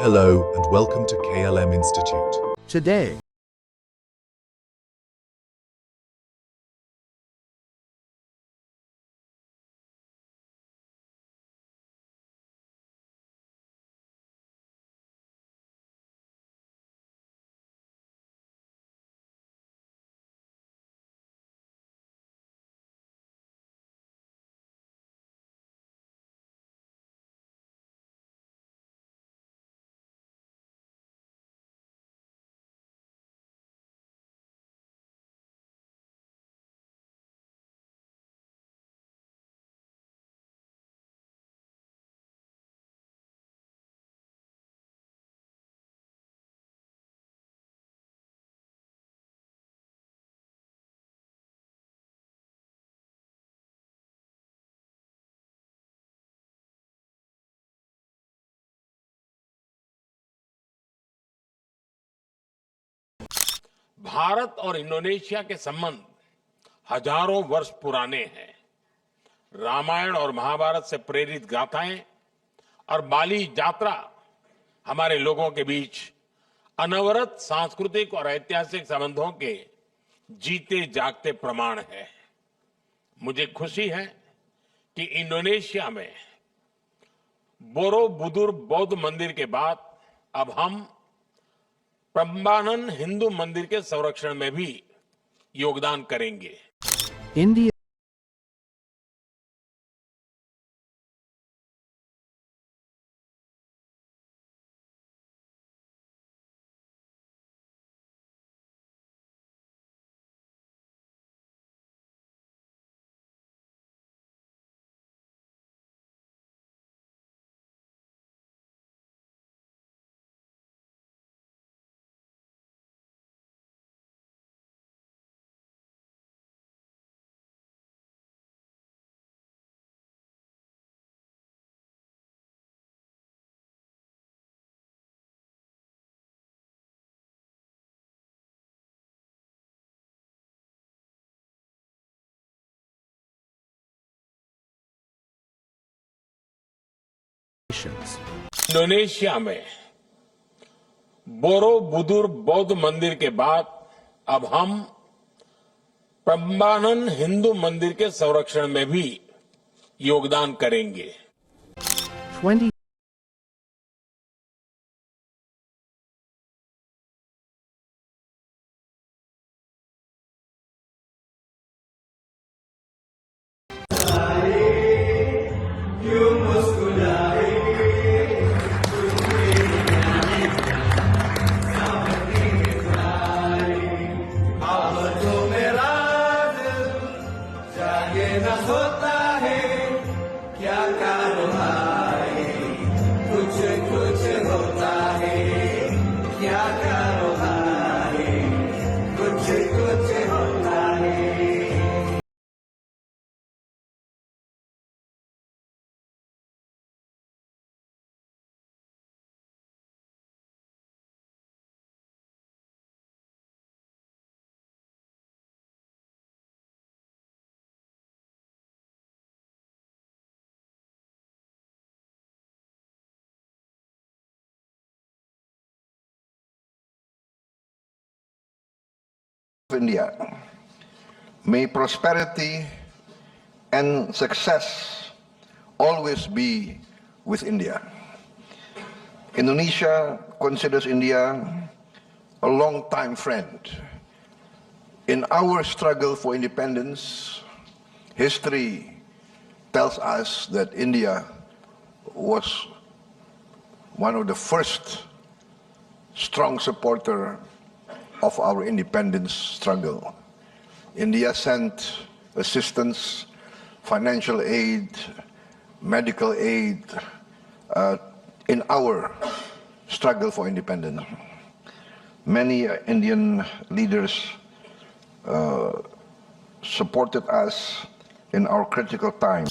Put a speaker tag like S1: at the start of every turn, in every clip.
S1: Hello and welcome to KLM Institute.
S2: Today,
S3: Bharat और Indonesia के संबंध हजारों वर्ष पुराने हैं। रामायण और महाभारत से प्रेरित गाथाएं और बाली यात्रा हमारे लोगों के बीच अनवरत सांस्कृतिक और ऐतिहासिक संबंधों के जीते जागते प्रमाण है। मुझे खुशी है कि इंडोनेशिया में बोरोबुदुर बौद्ध मंदिर के बाद अब हम प्रम्बानन हिंदू मंदिर के संरक्षण में भी योगदान करेंगे।
S2: India nations.
S3: इंडोनेशिया में बोरोबुदुर बौद्ध मंदिर के बाद अब हम प्रम्बानन हिंदू मंदिर के संरक्षण में भी योगदान करेंगे।
S2: 20of
S4: India. May prosperity and success always be with India. Indonesia considers India a long-time friend. In our struggle for independence, history tells us that India was one of the first strong supporter of our independence struggle. India sent assistance, financial aid, medical aid in our struggle for independence. Many Indian leaders supported us in our critical time.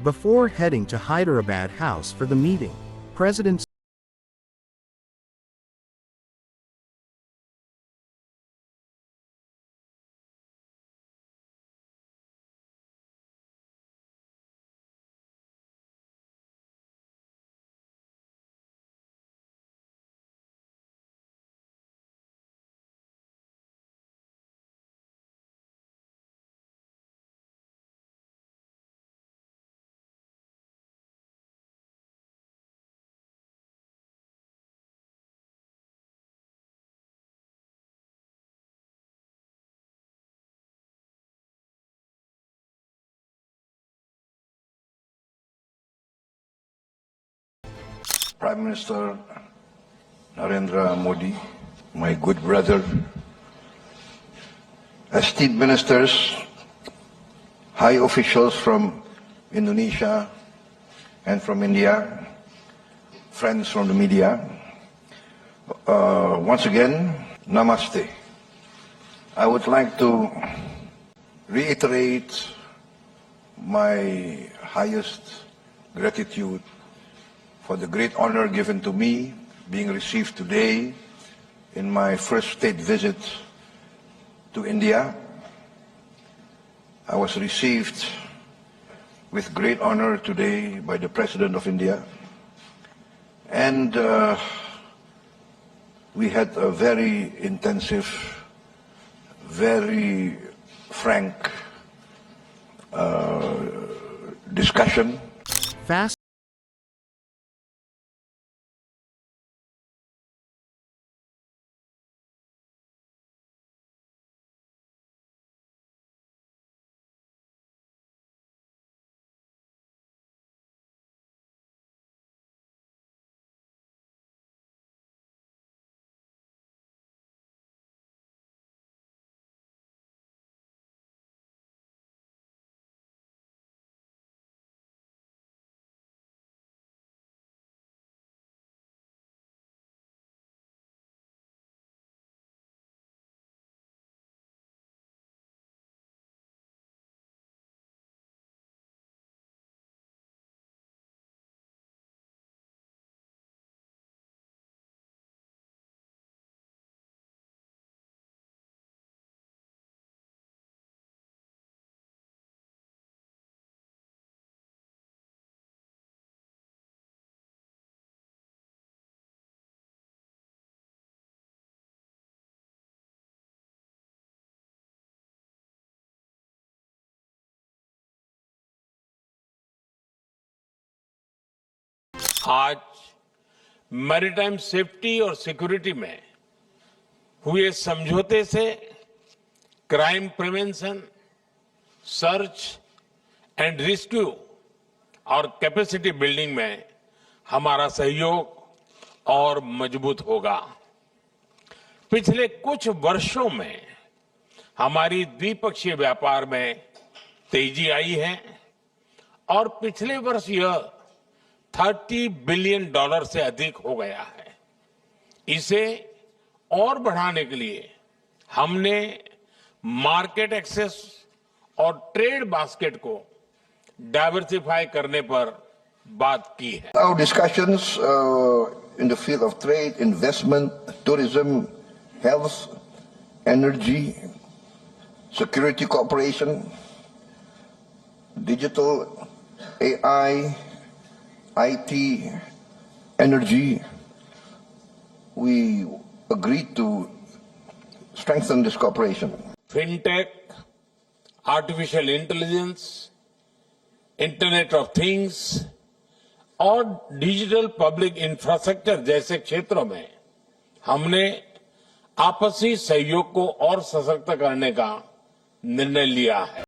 S2: Before heading to Hyderabad House for the meeting, President
S4: Prime Minister Narendra Modi, my good brother, esteemed ministers, high officials from Indonesia and from India, friends from the media, once again, namaste. I would like to reiterate my highest gratitude for the great honor given to me being received today in my first state visit to India. I was received with great honor today by the President of India, and we had a very intensive, very frank discussion.
S2: Fast
S3: आज maritime safety और security में हुए समझौते से crime prevention, search and rescue और capacity building में हमारा सहयोग और मजबूत होगा। पिछले कुछ वर्षों में हमारी द्विपक्षीय व्यापार में तेजी आई है और पिछले वर्ष यह $30 बिलियन से अधिक हो गया है। इसे और बढ़ाने के लिए हमने मार्केट एक्सेस और ट्रेड बास्केट को डाइवर्सिफाई करने पर बात की है।
S4: Our discussions in the field of trade, investment, tourism, health, energy, security cooperation, digital, AI, IT, energy, we agreed to strengthen this cooperation.
S3: Fintech, artificial intelligence, internet of things और digital public infrastructure जैसे क्षेत्रों में हमने आपसी सहयोग को और सशक्त करने का निर्णय लिया है।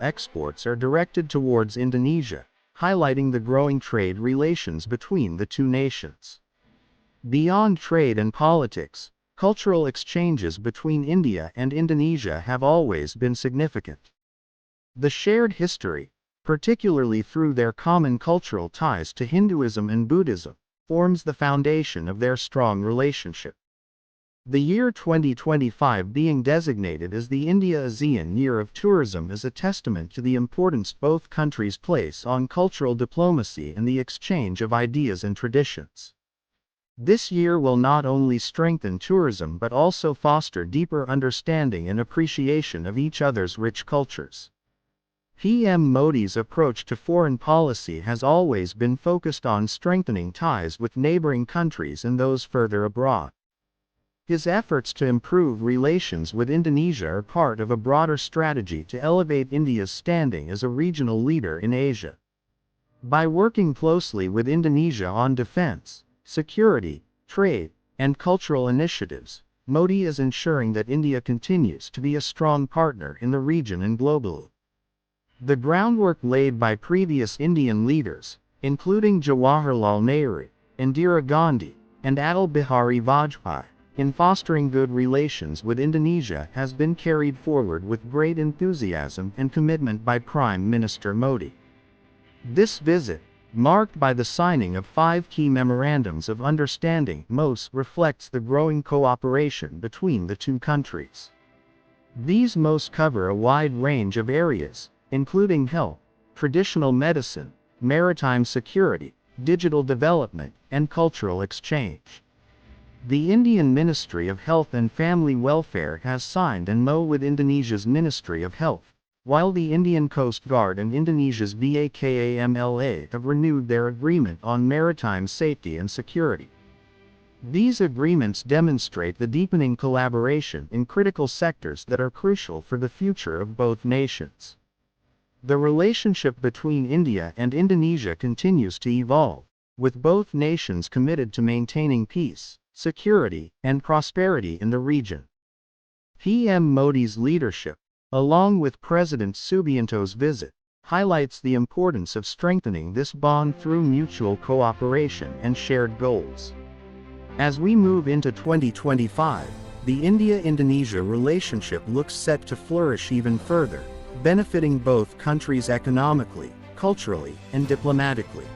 S2: exports are directed towards Indonesia, highlighting the growing trade relations between the two nations. Beyond trade and politics, cultural exchanges between India and Indonesia have always been significant. The shared history, particularly through their common cultural ties to Hinduism and Buddhism, forms the foundation of their strong relationship. The year 2025 being designated as the India-ASEAN Year of Tourism is a testament to the importance both countries place on cultural diplomacy and the exchange of ideas and traditions. This year will not only strengthen tourism but also foster deeper understanding and appreciation of each other's rich cultures. PM Modi's approach to foreign policy has always been focused on strengthening ties with neighboring countries and those further abroad. His efforts to improve relations with Indonesia are part of a broader strategy to elevate India's standing as a regional leader in Asia. By working closely with Indonesia on defense, security, trade, and cultural initiatives, Modi is ensuring that India continues to be a strong partner in the region and globally. The groundwork laid by previous Indian leaders, including Jawaharlal Nehru, Indira Gandhi, and Atal Bihari Vajpayee, in fostering good relations with Indonesia has been carried forward with great enthusiasm and commitment by Prime Minister Modi. This visit, marked by the signing of 5 key memorandums of understanding, most reflects the growing cooperation between the two countries. These most cover a wide range of areas, including health, traditional medicine, maritime security, digital development, and cultural exchange. The Indian Ministry of Health and Family Welfare has signed an MoU with Indonesia's Ministry of Health, while the Indian Coast Guard and Indonesia's VAKAMLA have renewed their agreement on maritime safety and security. These agreements demonstrate the deepening collaboration in critical sectors that are crucial for the future of both nations. The relationship between India and Indonesia continues to evolve, with both nations committed to maintaining peace, security, and prosperity in the region. PM Modi's leadership, along with President Subianto's visit, highlights the importance of strengthening this bond through mutual cooperation and shared goals. As we move into 2025, the India-Indonesia relationship looks set to flourish even further, benefiting both countries economically, culturally, and diplomatically.